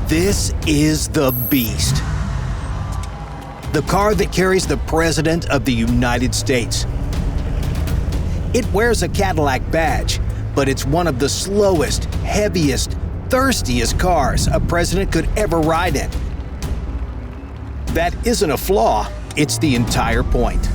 This is the Beast. The car that carries the President of the United States. It wears a Cadillac badge, but it's one of the slowest, heaviest, thirstiest cars a president could ever ride in. That isn't a flaw, it's the entire point.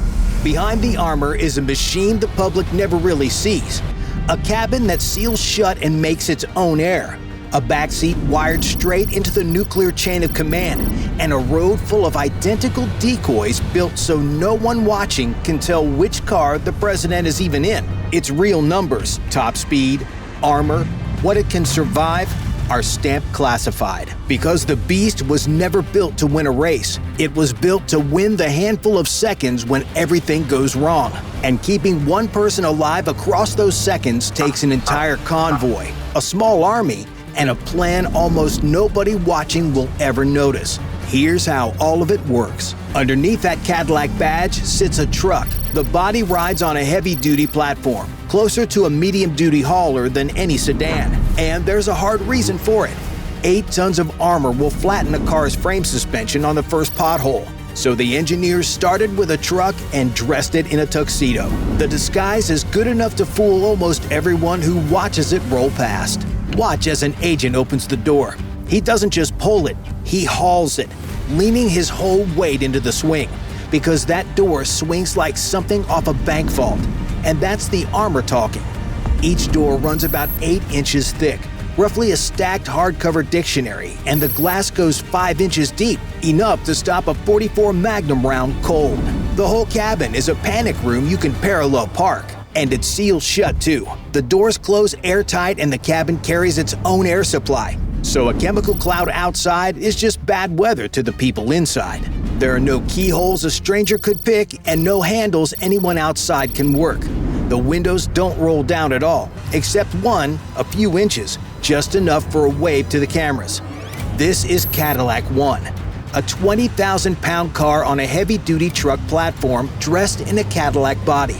Behind the armor is a machine the public never really sees. A cabin that seals shut and makes its own air. A backseat wired straight into the nuclear chain of command, and a road full of identical decoys built so no one watching can tell which car the president is even in. Its real numbers, top speed, armor, what it can survive, are stamped classified. Because the Beast was never built to win a race. It was built to win the handful of seconds when everything goes wrong. And keeping one person alive across those seconds takes an entire convoy, a small army, and a plan almost nobody watching will ever notice. Here's how all of it works. Underneath that Cadillac badge sits a truck. The body rides on a heavy-duty platform, closer to a medium-duty hauler than any sedan. And there's a hard reason for it. 8 tons of armor will flatten a car's frame suspension on the first pothole. So the engineers started with a truck and dressed it in a tuxedo. The disguise is good enough to fool almost everyone who watches it roll past. Watch as an agent opens the door. He doesn't just pull it, he hauls it, leaning his whole weight into the swing, because that door swings like something off a bank vault. And that's the armor talking. Each door runs about 8 inches thick, roughly a stacked hardcover dictionary, and the glass goes 5 inches deep, enough to stop a .44 Magnum round cold. The whole cabin is a panic room you can parallel park. And it's sealed shut too. The doors close airtight and the cabin carries its own air supply. So a chemical cloud outside is just bad weather to the people inside. There are no keyholes a stranger could pick and no handles anyone outside can work. The windows don't roll down at all, except one, a few inches, just enough for a wave to the cameras. This is Cadillac One, a 20,000-pound car on a heavy-duty truck platform dressed in a Cadillac body.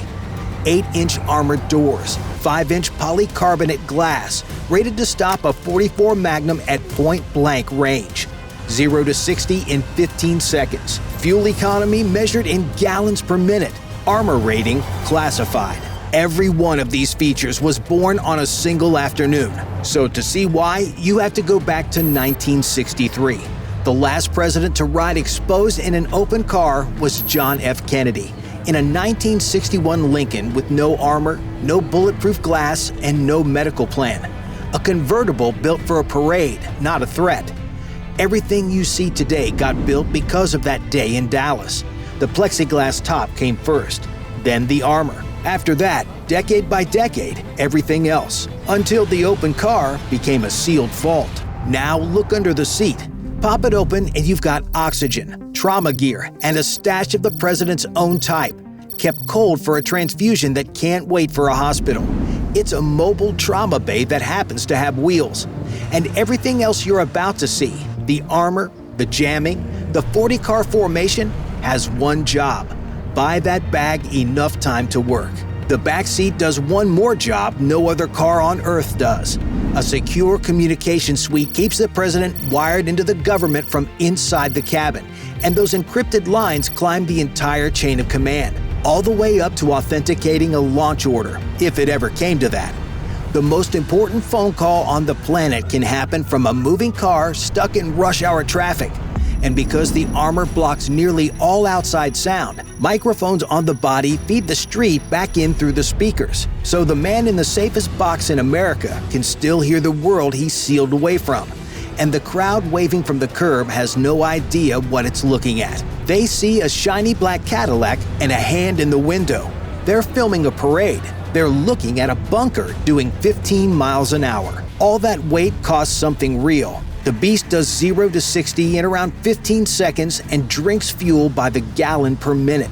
8-inch armored doors, 5-inch polycarbonate glass, rated to stop a .44 Magnum at point-blank range. 0 to 60 in 15 seconds. Fuel economy measured in gallons per minute. Armor rating classified. Every one of these features was born on a single afternoon. So to see why, you have to go back to 1963. The last president to ride exposed in an open car was John F. Kennedy, in a 1961 Lincoln with no armor, no bulletproof glass, and no medical plan. A convertible built for a parade, not a threat. Everything you see today got built because of that day in Dallas. The plexiglass top came first, then the armor. After that, decade by decade, everything else, until the open car became a sealed vault. Now look under the seat. Pop it open and you've got oxygen, trauma gear, and a stash of the president's own type, kept cold for a transfusion that can't wait for a hospital. It's a mobile trauma bay that happens to have wheels. And everything else you're about to see, the armor, the jamming, the 40-car formation, has one job: buy that bag enough time to work. The backseat does one more job no other car on Earth does. A secure communication suite keeps the president wired into the government from inside the cabin, and those encrypted lines climb the entire chain of command, all the way up to authenticating a launch order, if it ever came to that. The most important phone call on the planet can happen from a moving car stuck in rush hour traffic. And because the armor blocks nearly all outside sound, microphones on the body feed the street back in through the speakers. So the man in the safest box in America can still hear the world he's sealed away from. And the crowd waving from the curb has no idea what it's looking at. They see a shiny black Cadillac and a hand in the window. They're filming a parade. They're looking at a bunker doing 15 miles an hour. All that weight costs something real. The Beast does 0 to 60 in around 15 seconds and drinks fuel by the gallon per minute.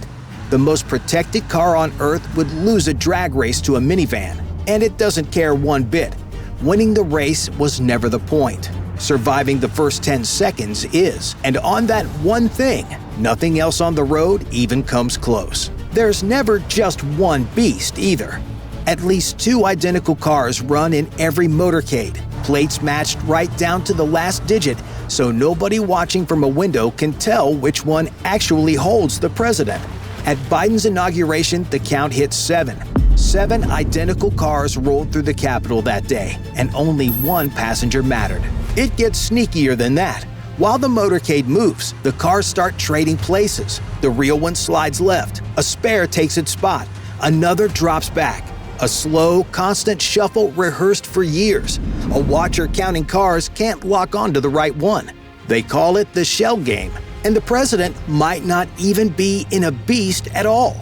The most protected car on Earth would lose a drag race to a minivan, and it doesn't care one bit. Winning the race was never the point. Surviving the first 10 seconds is, and on that one thing, nothing else on the road even comes close. There's never just one Beast either. At least 2 identical cars run in every motorcade, plates matched right down to the last digit, so nobody watching from a window can tell which one actually holds the president. At Biden's inauguration, the count hit 7. 7 identical cars rolled through the Capitol that day, and only one passenger mattered. It gets sneakier than that. While the motorcade moves, the cars start trading places. The real one slides left, a spare takes its spot, another drops back. A slow, constant shuffle rehearsed for years. A watcher counting cars can't lock onto the right one. They call it the shell game, and the president might not even be in a beast at all.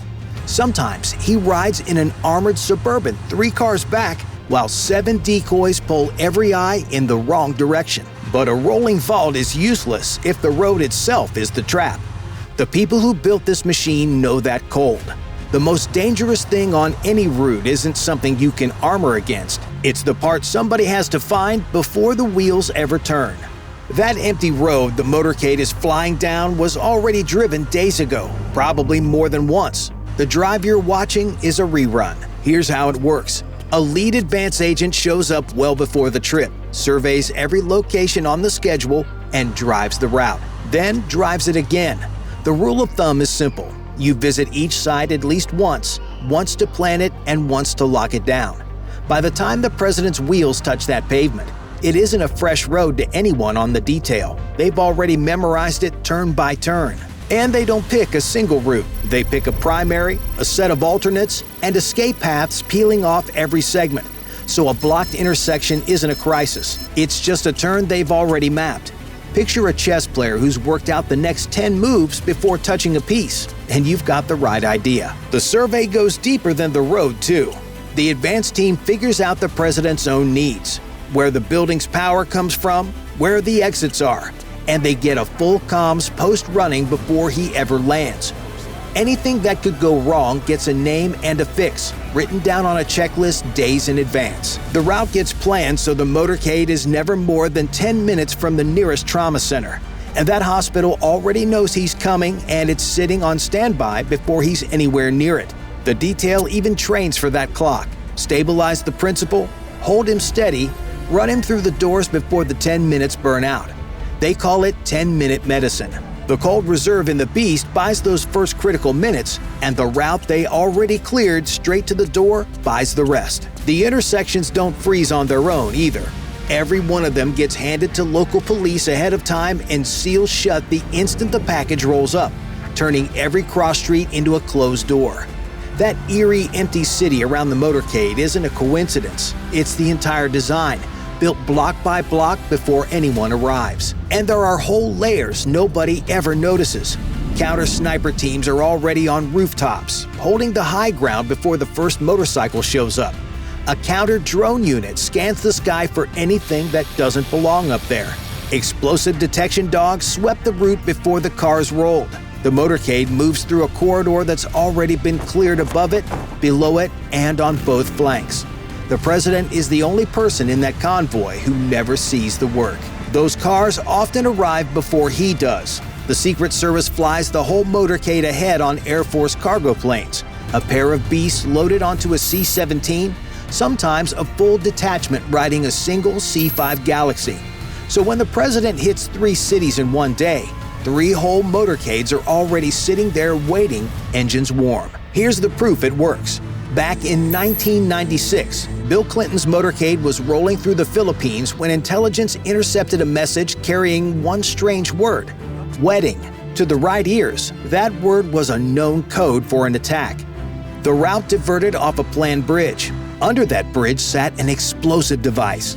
Sometimes he rides in an armored Suburban 3 cars back, while 7 decoys pull every eye in the wrong direction. But a rolling vault is useless if the road itself is the trap. The people who built this machine know that cold. The most dangerous thing on any route isn't something you can armor against. It's the part somebody has to find before the wheels ever turn. That empty road the motorcade is flying down was already driven days ago, probably more than once. The drive you're watching is a rerun. Here's how it works. A lead advance agent shows up well before the trip, surveys every location on the schedule, and drives the route. Then drives it again. The rule of thumb is simple. You visit each site at least once to plan it and once to lock it down. By the time the president's wheels touch that pavement, it isn't a fresh road to anyone on the detail. They've already memorized it turn by turn. And they don't pick a single route. They pick a primary, a set of alternates, and escape paths peeling off every segment. So a blocked intersection isn't a crisis. It's just a turn they've already mapped. Picture a chess player who's worked out the next 10 moves before touching a piece, and you've got the right idea. The survey goes deeper than the road, too. The advance team figures out the president's own needs, where the building's power comes from, where the exits are, and they get a full comms post running before he ever lands. Anything that could go wrong gets a name and a fix, written down on a checklist days in advance. The route gets planned so the motorcade is never more than 10 minutes from the nearest trauma center. And that hospital already knows he's coming, and it's sitting on standby before he's anywhere near it. The detail even trains for that clock. Stabilize the principal, hold him steady, run him through the doors before the 10 minutes burn out. They call it 10-minute medicine. The Cold Reserve in the Beast buys those first critical minutes, and the route they already cleared straight to the door buys the rest. The intersections don't freeze on their own either. Every one of them gets handed to local police ahead of time and sealed shut the instant the package rolls up, turning every cross street into a closed door. That eerie, empty city around the motorcade isn't a coincidence. It's the entire design, built block by block before anyone arrives. And there are whole layers nobody ever notices. Counter-sniper teams are already on rooftops, holding the high ground before the first motorcycle shows up. A counter-drone unit scans the sky for anything that doesn't belong up there. Explosive detection dogs swept the route before the cars rolled. The motorcade moves through a corridor that's already been cleared above it, below it, and on both flanks. The president is the only person in that convoy who never sees the work. Those cars often arrive before he does. The Secret Service flies the whole motorcade ahead on Air Force cargo planes, a pair of beasts loaded onto a C-17, sometimes a full detachment riding a single C-5 Galaxy. So when the president hits 3 cities in one day, 3 whole motorcades are already sitting there waiting, engines warm. Here's the proof it works. Back in 1996, Bill Clinton's motorcade was rolling through the Philippines when intelligence intercepted a message carrying one strange word: wedding. To the right ears, that word was a known code for an attack. The route diverted off a planned bridge. Under that bridge sat an explosive device.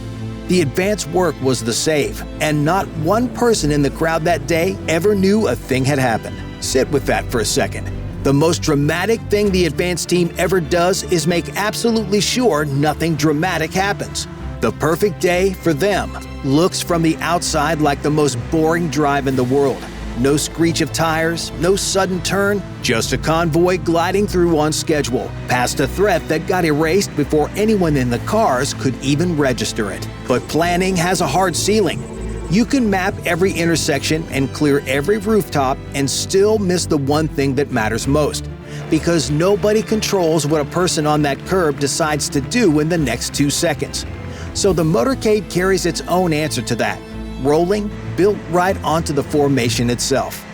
The advance work was the save, and not one person in the crowd that day ever knew a thing had happened. Sit with that for a second. The most dramatic thing the advance team ever does is make absolutely sure nothing dramatic happens. The perfect day for them looks from the outside like the most boring drive in the world. No screech of tires, no sudden turn, just a convoy gliding through on schedule, past a threat that got erased before anyone in the cars could even register it. But planning has a hard ceiling. You can map every intersection and clear every rooftop and still miss the one thing that matters most, because nobody controls what a person on that curb decides to do in the next 2 seconds. So the motorcade carries its own answer to that. rolling, built right onto the formation itself.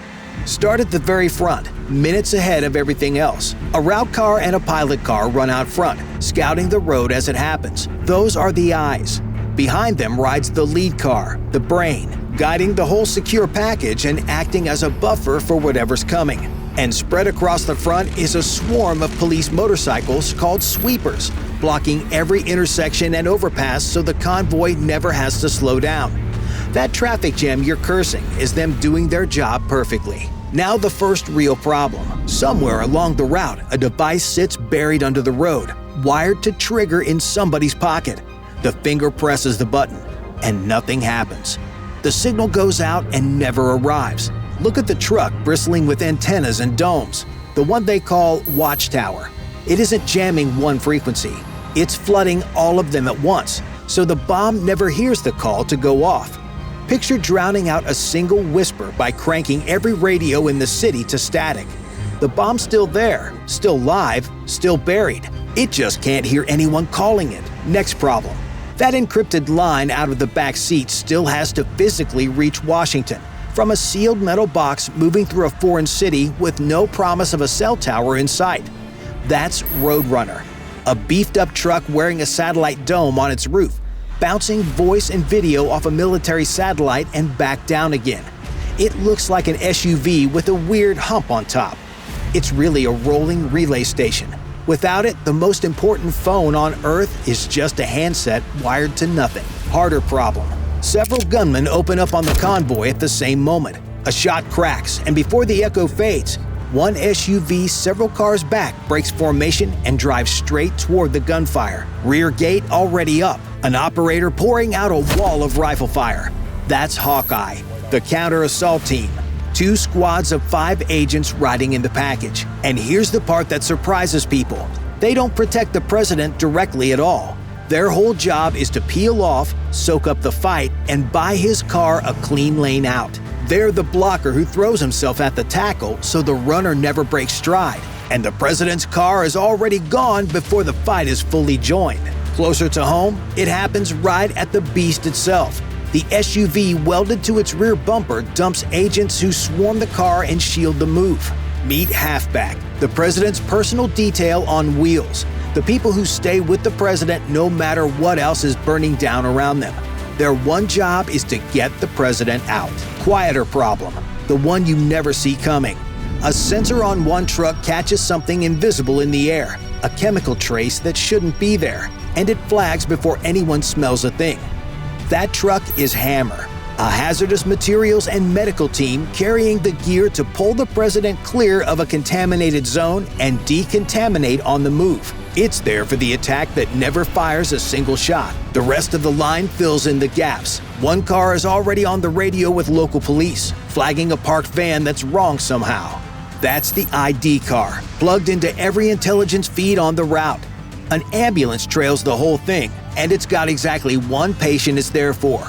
Start at the very front, minutes ahead of everything else. A route car and a pilot car run out front, scouting the road as it happens. Those are the eyes. Behind them rides the lead car, the brain, guiding the whole secure package and acting as a buffer for whatever's coming. And spread across the front is a swarm of police motorcycles called sweepers, blocking every intersection and overpass so the convoy never has to slow down. That traffic jam you're cursing is them doing their job perfectly. Now the first real problem. Somewhere along the route, a device sits buried under the road, wired to trigger in somebody's pocket. The finger presses the button, and nothing happens. The signal goes out and never arrives. Look at the truck bristling with antennas and domes, the one they call Watchtower. It isn't jamming one frequency, it's flooding all of them at once, so the bomb never hears the call to go off. Picture drowning out a single whisper by cranking every radio in the city to static. The bomb's still there, still live, still buried. It just can't hear anyone calling it. Next problem. That encrypted line out of the back seat still has to physically reach Washington from a sealed metal box moving through a foreign city with no promise of a cell tower in sight. That's Roadrunner, a beefed-up truck wearing a satellite dome on its roof, bouncing voice and video off a military satellite and back down again. It looks like an SUV with a weird hump on top. It's really a rolling relay station. Without it, the most important phone on Earth is just a handset wired to nothing. Harder problem. Several gunmen open up on the convoy at the same moment. A shot cracks, and before the echo fades, one SUV several cars back breaks formation and drives straight toward the gunfire. Rear gate already up, an operator pouring out a wall of rifle fire. That's Hawkeye, the counter-assault team. 2 squads of 5 agents riding in the package. And here's the part that surprises people. They don't protect the president directly at all. Their whole job is to peel off, soak up the fight, and buy his car a clean lane out. They're the blocker who throws himself at the tackle so the runner never breaks stride. And the president's car is already gone before the fight is fully joined. Closer to home, it happens right at the beast itself. The SUV welded to its rear bumper dumps agents who swarm the car and shield the move. Meet Halfback, the president's personal detail on wheels. The people who stay with the president no matter what else is burning down around them. Their one job is to get the president out. Quieter problem, the one you never see coming. A sensor on one truck catches something invisible in the air, a chemical trace that shouldn't be there, and it flags before anyone smells a thing. That truck is Hammer, a hazardous materials and medical team carrying the gear to pull the president clear of a contaminated zone and decontaminate on the move. It's there for the attack that never fires a single shot. The rest of the line fills in the gaps. One car is already on the radio with local police, flagging a parked van that's wrong somehow. That's the ID car, plugged into every intelligence feed on the route. An ambulance trails the whole thing, and it's got exactly one patient it's there for.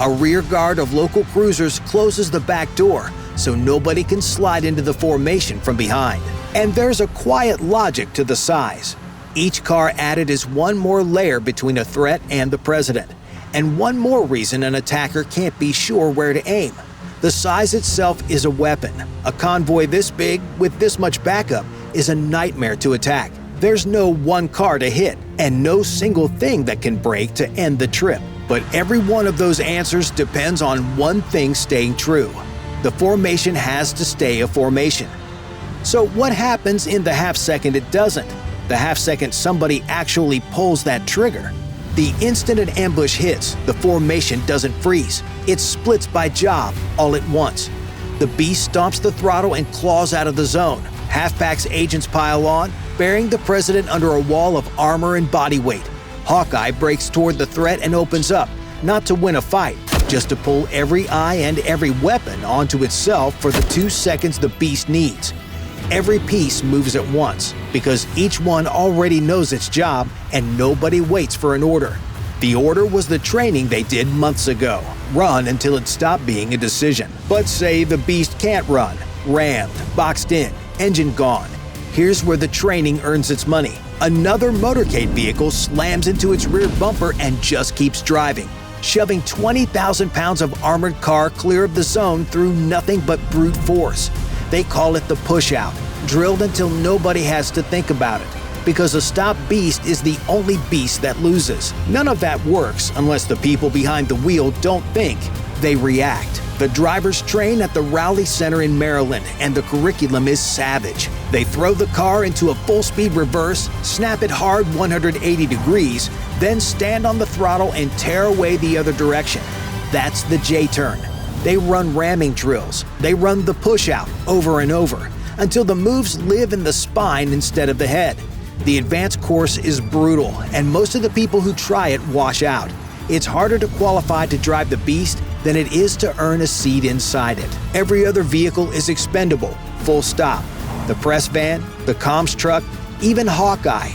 A rear guard of local cruisers closes the back door so nobody can slide into the formation from behind. And there's a quiet logic to the size. Each car added is one more layer between a threat and the president, and one more reason an attacker can't be sure where to aim. The size itself is a weapon. A convoy this big, with this much backup, is a nightmare to attack. There's no one car to hit, and no single thing that can break to end the trip. But every one of those answers depends on one thing staying true. The formation has to stay a formation. So what happens in the half second it doesn't? The half second somebody actually pulls that trigger. The instant an ambush hits, the formation doesn't freeze. It splits by job all at once. The beast stomps the throttle and claws out of the zone. Halfback's agents pile on, burying the president under a wall of armor and body weight. Hawkeye breaks toward the threat and opens up, not to win a fight, just to pull every eye and every weapon onto itself for the 2 seconds the beast needs. Every piece moves at once, because each one already knows its job and nobody waits for an order. The order was the training they did months ago. Run until it stopped being a decision. But say the beast can't run. Rammed, boxed in, engine gone. Here's where the training earns its money. Another motorcade vehicle slams into its rear bumper and just keeps driving. shoving 20,000 pounds of armored car clear of the zone through nothing but brute force. They call it the push-out, drilled until nobody has to think about it, because a stopped beast is the only beast that loses. None of that works unless the people behind the wheel don't think, they react. The drivers train at the Rowley Center in Maryland, and the curriculum is savage. They throw the car into a full-speed reverse, snap it hard 180 degrees, then stand on the throttle and tear away the other direction. That's the J-turn. They run ramming drills. They run the push-out over and over, until the moves live in the spine instead of the head. The advanced course is brutal, and most of the people who try it wash out. It's harder to qualify to drive the beast than it is to earn a seat inside it. Every other vehicle is expendable, full stop. The press van, the comms truck, even Hawkeye.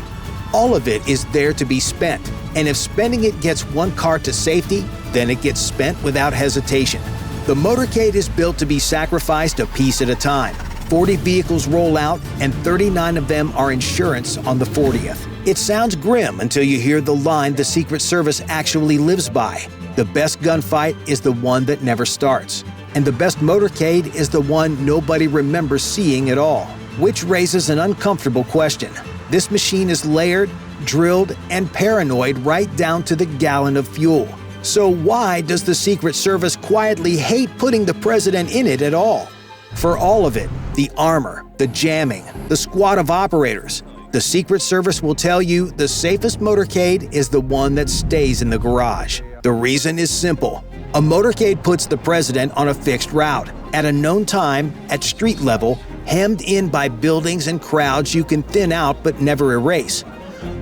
All of it is there to be spent, and if spending it gets one car to safety, then it gets spent without hesitation. The Motorcade is built to be sacrificed a piece at a time. 40 vehicles roll out, and 39 of them are insurance on the 40th. It sounds grim until you hear the line the Secret Service actually lives by. The best gunfight is the one that never starts. And the best motorcade is the one nobody remembers seeing at all. Which raises an uncomfortable question. This machine is layered, drilled, and paranoid right down to the gallon of fuel. So why does the Secret Service quietly hate putting the president in it at all? For all of it, the armor, the jamming, the squad of operators, the Secret Service will tell you the safest motorcade is the one that stays in the garage. The reason is simple. A motorcade puts the president on a fixed route, at a known time, at street level, hemmed in by buildings and crowds you can thin out but never erase.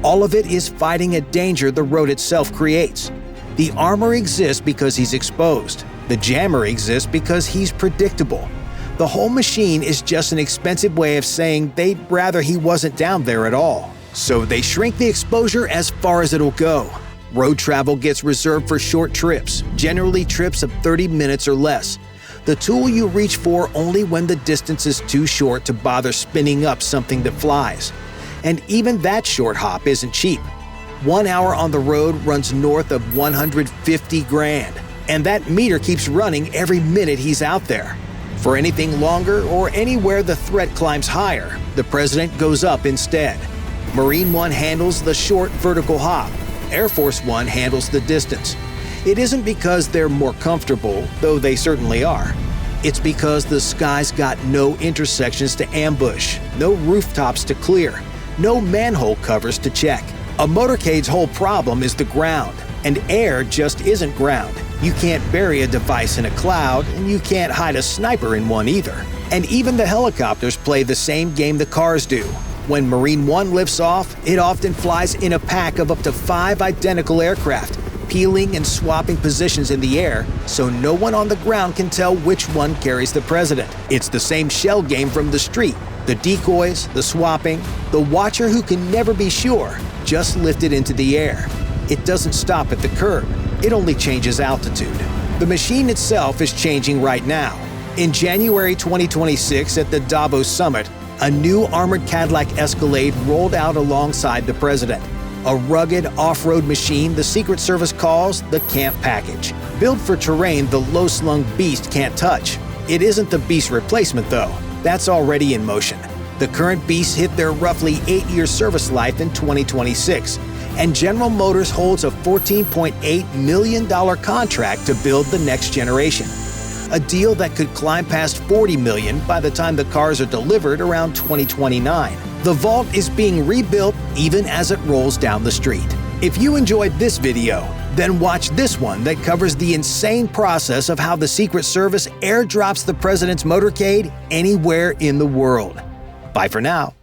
All of it is fighting a danger the road itself creates. The armor exists because he's exposed. The jammer exists because he's predictable. The whole machine is just an expensive way of saying they'd rather he wasn't down there at all. So they shrink the exposure as far as it'll go. Road travel gets reserved for short trips, generally trips of 30 minutes or less. The tool you reach for only when the distance is too short to bother spinning up something that flies. And even that short hop isn't cheap. 1 hour on the road runs north of 150 grand. And that meter keeps running every minute he's out there. For anything longer or anywhere the threat climbs higher, the president goes up instead. Marine One handles the short vertical hop. Air Force One handles the distance. It isn't because they're more comfortable, though they certainly are. It's because the sky's got no intersections to ambush, no rooftops to clear, no manhole covers to check. A motorcade's whole problem is the ground, and air just isn't ground. You can't bury a device in a cloud, and you can't hide a sniper in one either. And even the helicopters play the same game the cars do. When Marine One lifts off, it often flies in a pack of up to 5 identical aircraft, peeling and swapping positions in the air so no one on the ground can tell which one carries the president. It's the same shell game from the street. The decoys, the swapping, the watcher who can never be sure, just lifted into the air. It doesn't stop at the curb. It only changes altitude. The machine itself is changing right now. In January 2026 at the Davos Summit, a new armored Cadillac Escalade rolled out alongside the president. A rugged off-road machine the Secret Service calls the Camp Package. Built for terrain the low-slung beast can't touch. It isn't the beast replacement though. That's already in motion. The current beasts hit their roughly 8-year service life in 2026. And General Motors holds a $14.8 million contract to build the next generation. A deal that could climb past $40 million by the time the cars are delivered around 2029. The vault is being rebuilt even as it rolls down the street. If you enjoyed this video, then watch this one that covers the insane process of how the Secret Service airdrops the president's motorcade anywhere in the world. Bye for now.